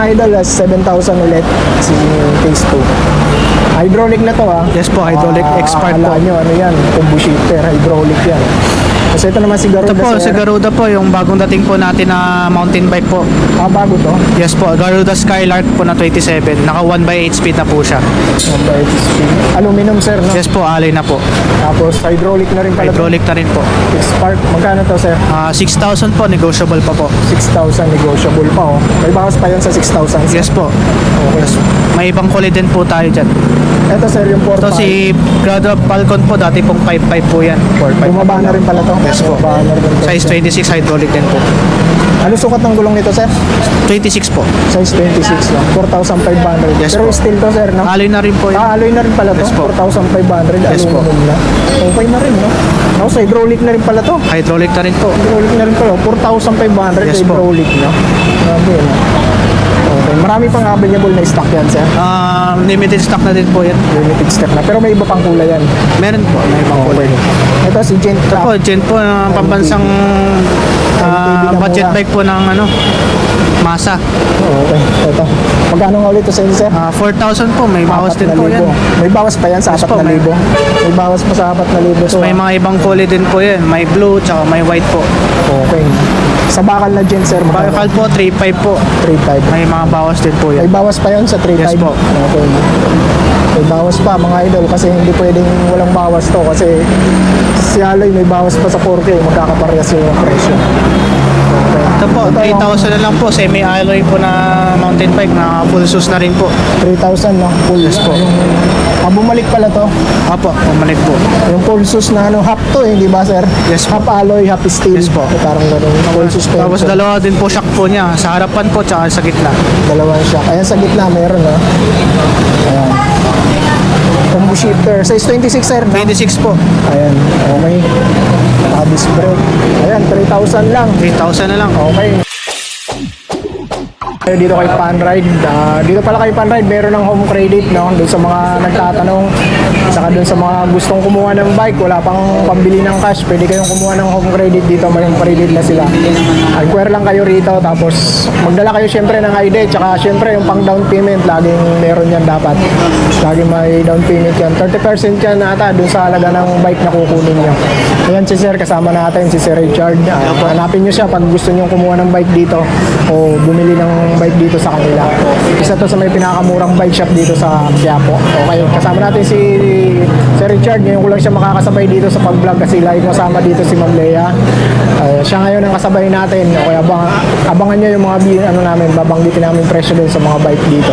Idol, 7,000 ulit si Phase 2. Hydraulic na to ha. Yes po, hydraulic expert po. Akala nyo ano yan, combo shifter, hydraulic yan. Kasi ito naman si Garuda. Ito po, sir. si Garuda po, yung bagong dating po natin na mountain bike po. Bago to. Yes po, Garuda Skylark po na 27. Naka 1/8 speed na po siya. Aluminum sir, no? Yes po, alloy na po. Tapos hydraulic na rin pala. Hydraulic na rin po. Spark, magkano to sir? 6,000 po, negotiable pa po. 6,000 negotiable pa oh. May bawas pa yun sa 6,000 sir. Yes po. Okay. Yes. May ibang kulay din po tayo dyan. Ito sir, yung 4.5. Ito si Garuda Falcon po, dati pong 5.5 po yan. 4.5. Bumaba na rin pala to. Yes po. Bumaba na rin to. Size 26 hydraulic din po. Ano sukat ng gulong nito sir? 26 po. Size 26 lang. 4,500. Yes Pero po. steel to sir, no? Alloy na rin po yan. Alloy na rin pala to. Yes po. 4,500. Yes po. Aluminum na. Okay na rin, no? Tapos hydraulic na rin pala to. Hydraulic na rin po. Hydraulic na rin pala. 4,500 Yes po. hydraulic, no? Grabe, no? Okay. Marami pang available na stock yan, sir. Limited stock na din po yan. Limited stock na. Pero may iba pang kulay yan. Meron po, may ibang kulay. Ito si Gent Ito po, Gen po, pambansang budget mura. bike po ng Masa. Okay. Ito. Magkano nga ulit ito sa inyo, sir? 4,000 po, may bawas din po yan. May bawas pa yan sa Yes po, 4,000. May bawas pa sa 4,000. Tapos may mga ibang kulay din po yan. May blue, tsaka may white po. Okay. Sa bakal na Gent, sir. Bakal po, 3.5 po. 3,500. May mga bawas din po May yan. bawas pa yun sa 3,500. Yes po. Okay. May bawas pa mga idol kasi hindi pwedeng walang bawas to kasi si Aloy may bawas pa sa 4K, magkakaparehas yung presyo. Okay. Ito po, yung 3,000 na lang po. Semi-alloy po na mountain bike na full shoes na rin po. 3,000 no? Full. Yes po. Bumalik pala to. Apo, pumalik po. Yung full sus na ano, half to eh, di ba sir? Yes po. Half alloy, half steel. Yes po. Parang ganun. Full suspension. Tapos dalawa din po shock po niya. Sa harapan po, tsaka sa gitna. Dalawang shock. Ayan sa gitna meron ha. Ayan. Combo shifter. Size 26 sir. No? 26 po. Ayan. Okay. Disc brake. Ayan, 3,000 lang. 3,000 na lang. Okay. Dito kay Panride, dito pala kay Panride meron ng home credit no, doon sa mga nagtatanong, saka doon sa mga gustong kumuha ng bike, wala pang pambili ng cash, pwede kayong kumuha ng home credit dito, may home credit na sila. Inquire lang kayo rito, tapos magdala kayo syempre ng ID, tsaka syempre yung pang down payment, laging meron yan dapat. Laging may down payment yan. 30% yan ata doon sa halaga ng bike na kukunin nyo. Ayan si Sir, kasama natin si Sir Richard. Hanapin nyo siya pag gusto nyo kumuha ng bike dito o bumili ng bike dito sa kanila. Isa to sa may pinakamurang bike shop dito sa Quiapo. Okay, kasama natin si Sir Richard. Ngayon ko lang siya makakasabay dito sa pag-vlog kasi live kasama dito si Ma'am Lea. Siya ngayon ang kasabay natin. Okay, abangan nyo yung mga ano namin, babanggitin namin presyo doon sa mga bike dito.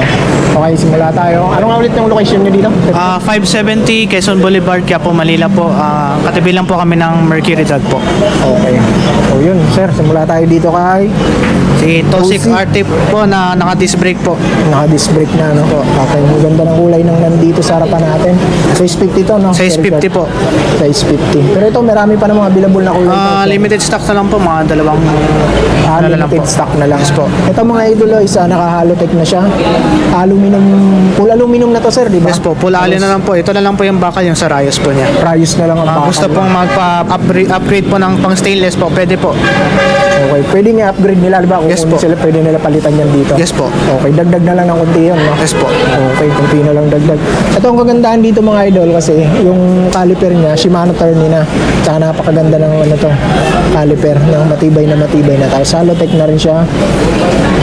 Okay, simula tayo. Ano nga ulit yung location nyo dito? 570 Quezon Boulevard, Quiapo, Manila po. Katabi lang po kami ng Mercury Drug po. Okay. So yun, sir, simula tayo dito kay Si Tosik RT po na naka-disc brake po. naka-disc brake na, no? Okay, ang ganda ng kulay ng nandito sa harapan natin. Size 50 to, no? Size 50 po. Size 50. Pero ito, marami pa ng mga available na kulay. Limited stock na lang po, mga dalawang ano na lang Limited po. stock na lang. Yes po. Ito mga idol, isa naka-halotech na siya. Aluminum, full aluminum na to, sir, di ba? Yes po, full alloy na lang po. Ito na lang po yung bakal, yung sa Rayos po niya. Rayos na lang ang bakal. Gusto pong magpa-upgrade po ng pang stainless po, pwede po. Okay, pwede nga upgrade nila, di ba? Kung Yes hindi po. sila, pwede nila palitan yan dito. Yes po. Okay, dagdag na lang ng konti yun, no? Yes po. Okay, konti na lang dagdag. Ito ang kagandahan dito mga idol kasi yung caliper niya, Shimano Turny na. Tsaka napakaganda ng ano to, caliper, ng matibay na. Tapos Halotech na rin siya.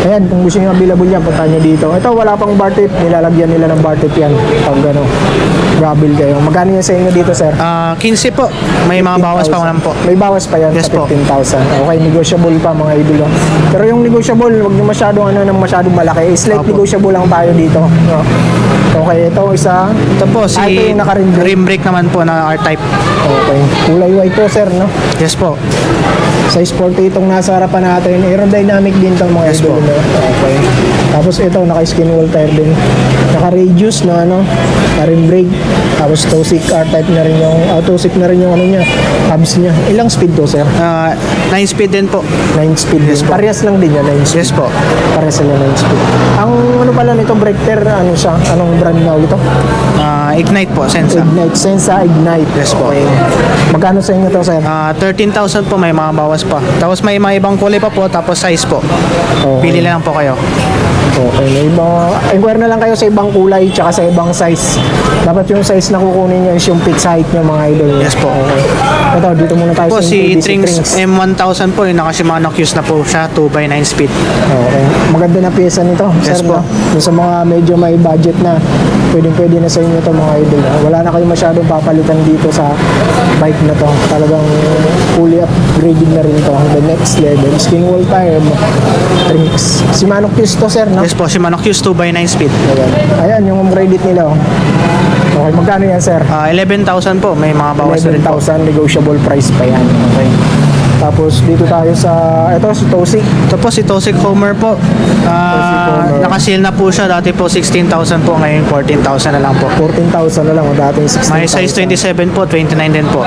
Ayan, kung gusto nyo available yan, punta nyo dito. Ito, wala pang bar tape, nilalagyan nila ng bar tape yan. Pag ano, gravel kayo. Magkano yan sa inyo dito, sir? 15 po. May mga bawas pa naman po. May bawas pa yan Yes sa po. 15,000. Okay, negotiable pa mga idol. Pero yung negotiable, wag nyo masyadong masyadong malaki. Slight Opo. negotiable lang tayo dito. No? Okay, ito isa. Ito po, si ito yung naka-rim brake. rim brake naman po na R-Type. Okay. Kulay white po, sir, no? Yes po. Size 40 itong nasa harapan natin. Aerodynamic din itong mga Yes idol. po. No? Okay. Tapos ito, naka-skin wall tire din. Naka-radius na ano, rim brake. Tapos Tosik R-Type na rin yung, Tosik na rin yung ano niya, hubs niya. Ilang speed to, sir? 9 speed din po. 9 speed Yes din. po. Parehas lang din yan, 9 speed. Yes po. Parehas sila 9 speed. Ang ano pala nito, breaker, ano siya? Anong brand na ulit to? Ignite po, Sensa. Ignite, Sensa Ignite. Yes po. Okay. Magkano sa inyo to, sir? 13,000 po, may mga bawas pa. Tapos may mga ibang kulay pa po, tapos size po. Okay. Pili lang po kayo. Okay, may ibang, inquire na lang kayo sa ibang kulay tsaka sa ibang size. Dapat yung size na kukunin nyo is yung pitch height nyo mga idol. Yes po. Okay. Ito, dito muna tayo Po, sa si MTBC Trinx M1000 po, yung naka Shimano Q's na po siya, 2x9 speed. Okay. Maganda na pyesa nito, Yes sir. po. No? Yung sa mga medyo may budget na, pwede na sa inyo to mga idol. Wala na kayo masyadong papalitan dito sa bike na to. Talagang fully upgraded na rin to. The next level. Skin wall tire, Trinx. Shimano Q's to, sir, no? Yes po, Shimano Q's 2x9 speed. Ayan, yung credit nila. Oh. Okay, magkano yan, sir? 11,000 po, may mga bawas na rin po. 11,000 negotiable price pa yan. Okay. Tapos dito tayo sa, ito si Tosi. Ito po si Tosik Homer po. Homer. Nakasil na po siya. Dati po 16,000 po. Ngayon 14,000 na lang po. 14,000 na lang. O dating 16,000. May size 27 po. 29 din po.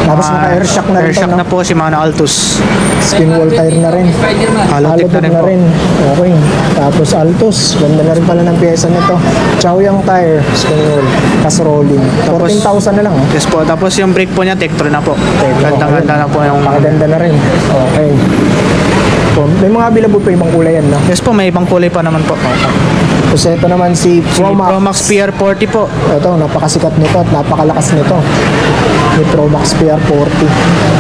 Tapos naka-air shock na rin to, Airshock no? na po si Shimano Altus. Skin wall tire na rin. Halotech na rin po. Okay. Tapos Altos. Ganda na rin pala ng pyesa nito. Chaoyang tire. Skin wall. Kas rolling. Tapos- 14,000 na lang. Oh. Yes po. Tapos yung brake po niya, Tektro na po. Ganda-ganda na po yung... Makaganda na rin. Okay. So, may mga available pa ibang kulay yan, no? Yes po, may ibang kulay pa naman po. Tapos ito naman si Si Promax. Promax PR40 po. Ito, napakasikat nito at napakalakas nito. Ni Promax PR40.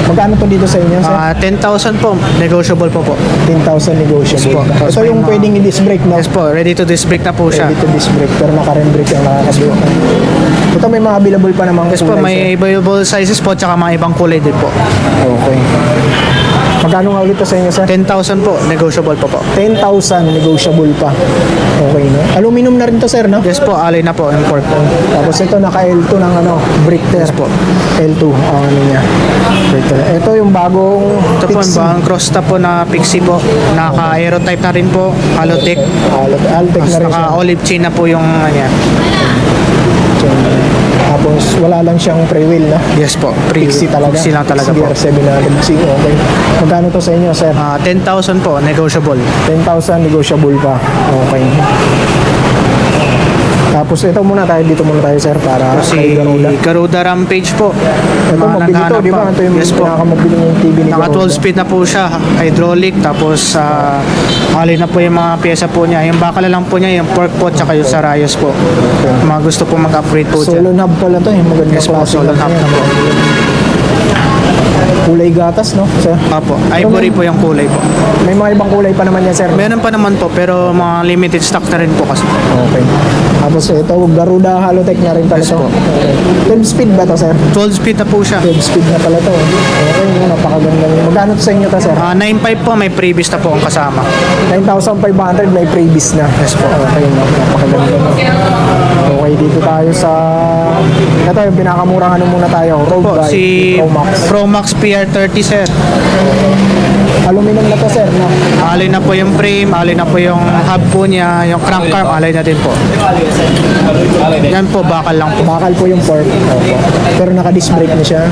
Magkano to dito sa inyo, sir? 10,000 po. Negotiable po po. 10,000 negotiable. Yes po. Tapos Ito may yung mga- pwedeng i-disc brake, no? Yes po, ready to disc brake na po siya. Ready to disc brake, pero naka-rem brake ang nakakabit. Ito may mga available pa namang Yes po, kulay, may available sizes po tsaka mga ibang kulay din po. sir. Okay. Magkano nga ulit to sa inyo, sir? 10,000 po, negotiable po po. 10,000 negotiable pa. Okay, no? Aluminum na rin to, sir, no? Yes po, alay na po, import po. Tapos ito naka L2 ng ano, Brichter. Yes po. L2 ang ano niya. Brichter. Ito yung bagong Ito po, Pixie. ang cross top po na Pixie po. Naka-aero type na rin po, Halotech. Altec na rin siya. Naka-olive chain na po yung ano, Tapos wala lang siyang pre-wheel, no? yes po, Pixie talaga. Pixie lang talaga po. CR700C. Okay. Magkano to sa inyo, sir? 10,000 po, negotiable. 10,000 negotiable pa. Okay. Tapos ito muna tayo, dito muna tayo, sir, para Si kay Garuda. Garuda Rampage po. Ito, Mga mabili to, naghahanap di ba? pa. Ito yung Yes po. pinakamabili yung TV ni Naka 12 Garuda. speed na po siya, hydraulic, tapos alay na po yung mga pyesa po niya. Yung bakal lang po niya, yung fork po, tsaka yung sarayos po. Mga gusto po mag-upgrade po dyan. Solo knob pala to, maganda Yes po, klase solo ng knob yan. na po. Kulay gatas, no, sir? Apo, ivory po yung kulay po. May mga ibang kulay pa naman yan, sir. Meron pa naman po, pero mga limited stock na rin po kasi. Okay. Tapos ito, Garuda Halotech na rin pala Yes to. po. Okay. 12 speed ba to, sir? 12 speed na po siya. 12 speed na pala to. Okay, napakaganda niya. Magkano to sa inyo to, sir? 9.5 po, may previous na po ang kasama. 9,500 may previous na. Yes po. Okay, no? Napakaganda no? Okay, dito tayo sa... Ito yung pinakamurang ano muna tayo. Road Po, bike. si Promax. Promax PR30 sir. Aluminum na to, sir, no? Alay na po yung frame, alay na po yung hub po niya, yung crank arm, alay na din po. Yan po, bakal lang po. Bakal po yung fork. Opo. Pero naka-disc brake na siya.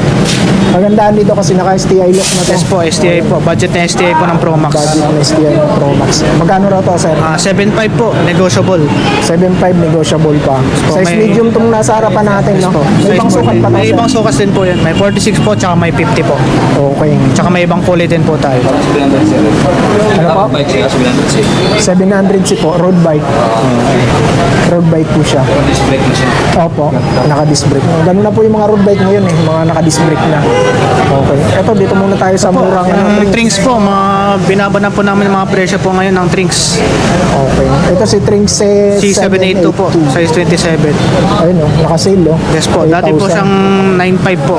Magandaan dito kasi naka-STI lock na to. Yes po, STI po. Budget na STI po ng Promax. Budget na STI ng Pro Max. Magkano raw to, sir? 7.5 po, negotiable. 7.5 negotiable pa. po, Size may- medium tong nasa harapan natin, no? May ibang sukat pa to, May sir. ibang sukas din po yan. May 46 po, tsaka may 50 po. Okay. Tsaka may ibang kulay din po tayo. Ano po? 700 po, road bike. Road bike po siya. Opo, naka-disc brake. Ganun na po yung mga road bike ngayon eh, mga naka-disc brake na. Okay. Eto, dito muna tayo sa murang ano, Yung Trinx po, mga binaba na po namin yung mga presyo po ngayon ng Trinx. Okay. Ito si Trinx C782 po, size 27. Ayun oh, naka-sale oh. Yes po, dati po 8,000. siyang 9.5 po.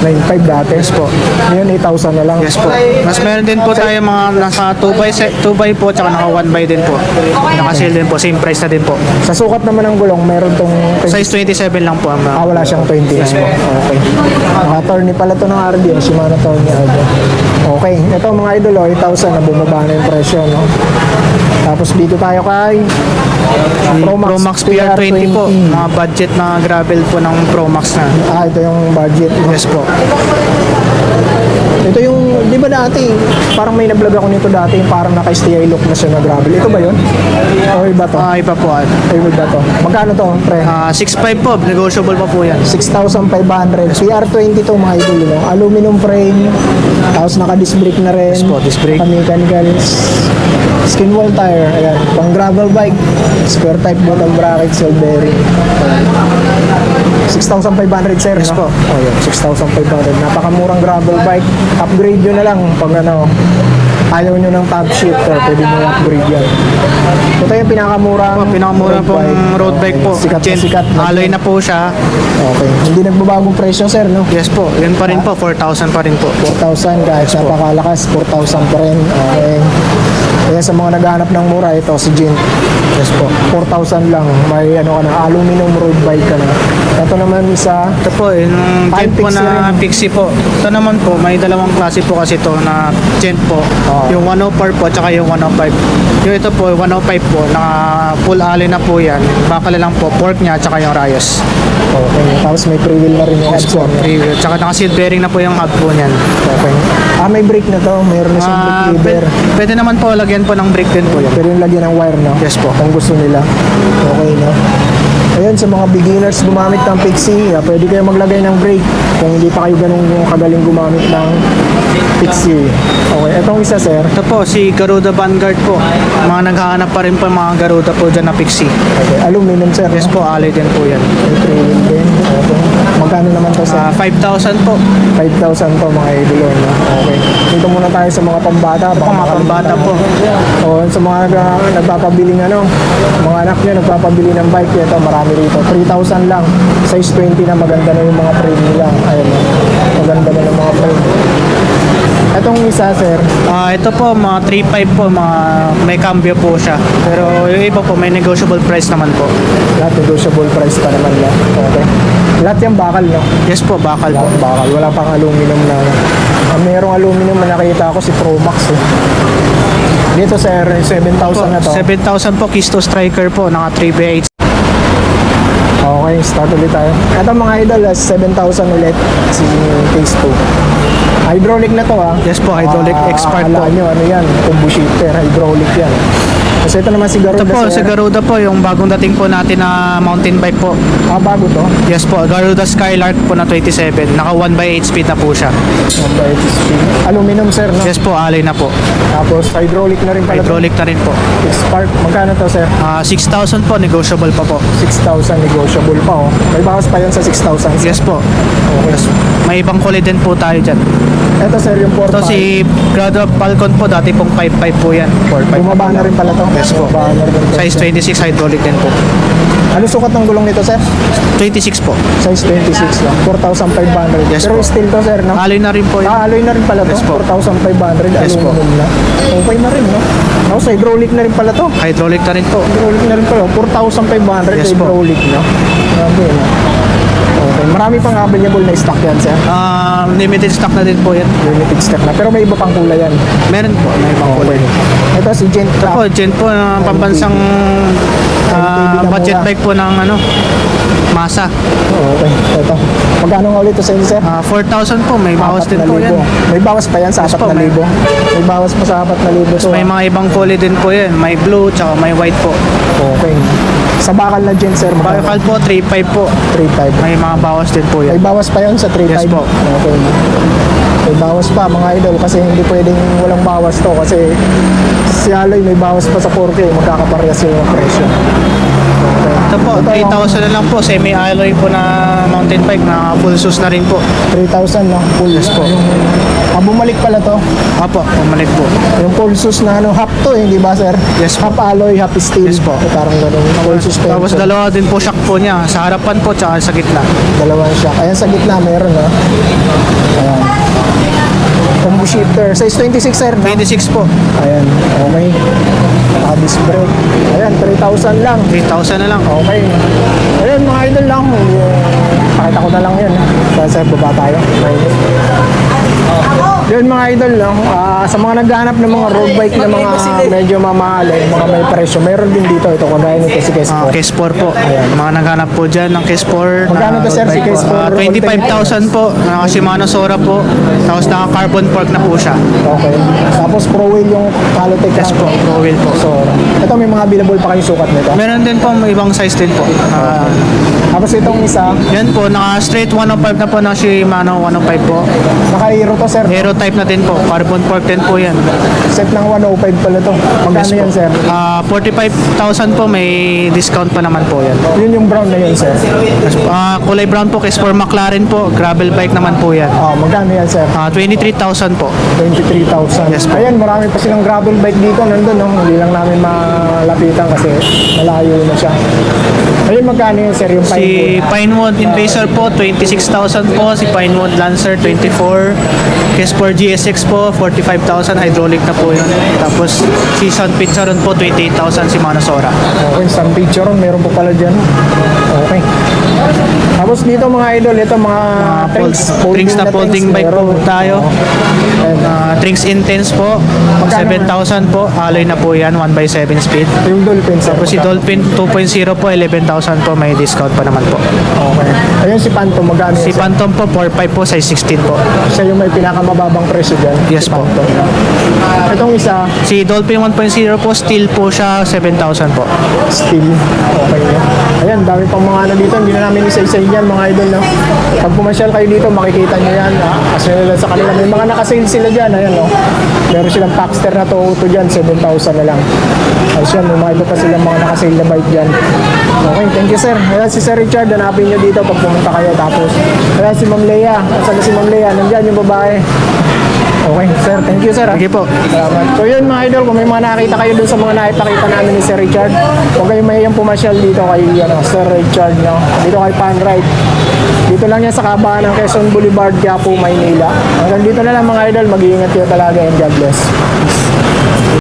9.5 dati. Yes po. Ngayon 8,000 na lang. Yes po. Mas meron din po tayo mga nasa 2x po, tsaka naka 1x din po. Naka-sale din po, same price na din po. Sa sukat naman ng gulong, meron tong... Size 27 lang po ang wala siyang 20. Yes po. Okay. Naka-attorney pala to ng RD. Shimano attorney RD. Okay. Ito mga idol, oh, 8,000 na bumaba na yung presyo, no? Tapos dito tayo kay Promax PR20 po. Mga budget na gravel po ng Promax na. Ito yung budget. No? Yes po. Ito yung, di ba dati, parang may na-vlog ako nito dati, parang naka-STI look na siya na gravel. Ito ba yun? O iba to? Iba po. Ay, iba to. Magkano to, pre? 6.5 po, negotiable pa po yan. 6,500. PR22 mga idol, no? Aluminum frame, tapos naka-disc brake na rin. Yes po, disc brake. Naka-mechanicals. Skin wall tire, ayan. Pang gravel bike, square type bottom bracket, seal bearing. 6,500 sir, Yes no? po. Oh, yun, 6,500. Napakamurang gravel bike. Upgrade nyo na lang pag ano, ayaw nyo ng top shifter, pwede nyo upgrade yan. Ito yung pinakamurang Pinakamura pong road bike po. Sikat na Gen- sikat. Alloy na po siya. Okay. Hindi nagbabagong presyo sir, no? Yes po, yun pa rin po, 4,000 pa rin po. 4,000 kahit Yes po. napakalakas, 4,000 pa rin. Okay. Kaya sa mga naghahanap ng mura, ito si Jint. Yes po. 4,000 lang. May ano ka na, aluminum road bike ka na. Ito naman isa, Ito po, yung Ay, gent po Pixie na rin. Pixie po. Ito naman po, may dalawang klase po kasi ito na gent po. Oo. Yung 104 po, tsaka yung 105. Yung ito po, 105 po, naka full alloy na po yan. Bakal lang po, fork niya, tsaka yung rayos. okay. Tapos may pre-wheel na rin yung Yes po, headset niya. tsaka naka seat bearing na po yung hub po niyan. Okay. May brake na to. Mayroon na siyang brake lever. Pwede naman po lagyan po ng brake din po yan. Pero yung lagyan ng wire, no? Yes po. Kung gusto nila. Okay, no? Ayan, sa mga beginners gumamit ng Pixie, pwede kayo maglagay ng brake kung hindi pa kayo ganun kagaling gumamit ng Pixie. Okay, etong isa, sir. Ito po, si Garuda Vanguard po. Mga naghahanap pa rin po mga Garuda po dyan na Pixie. Okay, aluminum, sir. Yes po, alloy din po yan. May pre-wheel din. Okay. Magkano naman to, sir? 5,000 po. 5,000 to, mga idolo, no? Okay. Dito muna tayo sa mga pambata. Baka Mga pambata po. O, sa mga nagpapabiling ano, mga anak nyo nagpapabili ng bike, ito marami rito. 3,000 lang. Size 20 na, maganda na yung mga frame nila. Ayun, no? Maganda na yung mga frame. Etong isa, sir. Ito po, mga 3.5 po, mga may cambio po siya. Pero yung iba po, may negotiable price naman po. Lahat negotiable price pa naman yan. Okay. Lahat yung bakal, no? Yes po, bakal po. Lahat bakal. Wala pang aluminum na. Merong aluminum na nakita ko si Promax, eh. Dito, sir, 7,000 na to. 7,000 po, Kisto Striker po, naka 3B8. Okay, start ulit tayo. Ito mga idol, 7,000 ulit si Case 2. Hydraulic na to, Yes po, hydraulic expert po. Alaan nyo, ano yan, combo shifter, hydraulic yan. Kasi ito naman si Garuda, Ito po, si sir. Garuda po, yung bagong dating po natin na mountain bike po. Bago to. Yes po, Garuda Skylark po na 27. Naka 1/8 speed na po siya. Mobile speed. Aluminum, sir, no? Yes po, alloy na po. Tapos hydraulic na rin pala. Hydraulic na rin po. Spark, magkano to, sir? 6,000 po, negotiable pa po. 6,000 negotiable pa, oh. May bawas pa yan sa 6,000. sir. Yes po. Yes. May ibang kulay din po tayo dyan. Ito, sir, yung 4,500. Ito si Garuda Falcon po, dati pong 5.5 po yan. 4.5. Bumaba na rin pala to. Yes po. Bumaba na rin to. Size 26 hydraulic din po. Ano sukat ng gulong nito, sir? 26 po. Size 26 lang. 4,500. Yes Pero po. still to, sir, no? Alloy na rin po yun. Alloy na rin pala to. Yes po. 4,500. Yes po. Aluminum na. Okay na rin, no? Tapos hydraulic na rin pala to. Hydraulic na rin po. Hydraulic na rin pala. 4,500 Yes po. hydraulic, no? Grabe, no? Okay. Marami pang available na stock yan, sir. Limited stock na din po yan. Limited stock na. Pero may iba pang kulay yan. Meron po, may ibang kulay. Ito si Gent Ito po, Gen po, pambansang budget bike po ng Masa. Okay. Ito. Magkano nga ulit ito sa inyo, sir? 4,000 po, may bawas din po yan. 4,000. May bawas pa yan sa Yes po, 4,000. May bawas pa sa 4,000 to. May mga ibang kulay din po yan. May blue, tsaka may white po. Okay. Sa bakal na Gent, sir, magkano? Bakal po, 3.5 po. 3,500. May mga bawas din po May yan. bawas pa yan sa 3,500. Yes po. Okay. May bawas pa, mga idol, kasi hindi pwedeng walang bawas to. Kasi si Aloy may bawas pa sa 4K. Magkakaparehas yung presyo. Okay. Ito po, Ito yung 3,000 na lang po. Semi-alloy po na mountain bike na full shoes na rin po. 3,000, no? Full. Yes po. Bumalik pala to. Apo, pumalik po. Yung full sus na ano, half to, hindi ba, sir? Yes po. Half alloy, half steel. Yes po. Parang ganun. Full suspension. Tapos dalawa din po shock po niya. Sa harapan po, tsaka sa gitna. Dalawang shock. Ayan sa gitna, meron, no? Ayan. Combo shifter. Size 26, sir. No? 26 po. Ayan. Okay. Naka-disc brake. Ayan, 3,000 lang. 3,000 na lang. Okay. Ayan, mga idol lang. Pakita ko na lang yan. Kasi baba tayo. Yun mga idol, no? Sa mga naghahanap ng mga road bike na mga medyo mamahalin, mga may presyo, meron din dito. Ito, kagaya nito si Kespo. K-Sport po. Mga naghanap po dyan ng K-Sport. Magkano to, sir, si K-Sport? 25,000 po. Naka Shimano Sora po. Tapos naka carbon fork na po siya. Okay. Tapos pro wheel yung Halotech. Yes po, pro wheel po. So, ito may mga available pa kayong sukat nito. Meron din po may ibang size din po. Tapos itong isa, Yan po, naka straight 105 na po ng Shimano 105 po. naka-aero to, sir. Aero type na din po. Carbon fork din po yan. Set ng 105 pala to. Magkano yan, sir? 45,000 po. May discount pa naman po yan. Yun yung brown na yun, sir. Kulay brown po. Kasi for McLaren po. Gravel bike naman po yan. Magkano yan, sir? 23,000 po. 23,000. Yes, po. Ayan, marami pa silang gravel bike dito. Nandun, no? Hindi lang namin malapitan kasi malayo na siya. Ayun, magkano yun, sir? Yung Si Pinewood Invader po, 26,000 po. Si Pinewood Lancer, 24. Kespor GSX po, 45,000. Hydraulic na po yun. Tapos si Sun Pizzaron po, 28,000 si Manasora. Okay, some picture meron po pala dyan. Okay. Tapos dito mga idol, ito mga Trinks na folding bike po meron. tayo. And, Trinks Intense po, Magkano 7,000 po. Alloy na po yan, 1x7 speed. yung dolphin, sir. Tapos si Dolphin 2.0 po, 11,000 po. May discount pa naman po. Okay. Ayun si Phantom, magkano Si yun, sir? Phantom po, 4.5 po, size 16 po. Siya yung may pinakamababang presyo dyan. Yes si po. Phantom. Itong isa, Si Dolphin 1.0 po, steel po siya, 7,000 po. steel. Okay. Ayan, dami pang mga ano dito. Hindi na namin isa-isahin yan, mga idol. No? Pag pumasyal kayo dito, makikita nyo yan. Kasi sa kanila, may mga nakasale sila dyan. Ayan, no? Meron silang Paxter na to dyan, 7,000 na lang. Ayos yan, may mga iba pa silang mga nakasale na bike dyan. Okay, thank you, sir. Ayan, si Sir Richard, hanapin nyo dito pag pumunta kayo. Tapos, ayan, si Ma'am Lea. Saan na si Ma'am Lea? Nandyan yung babae. Okay, sir. Thank you, sir. Sige po. Salamat. So yun mga idol, kung may mga nakita kayo dun sa mga naipakita namin ni Sir Richard, huwag kayong mayayang pumasyal dito kay Sir Richard, no? Dito kay Panride. Dito lang yan sa kabahan ng Quezon Boulevard, Quiapo, Maynila. Hanggang dito na lang mga idol, mag-iingat kayo talaga and God bless.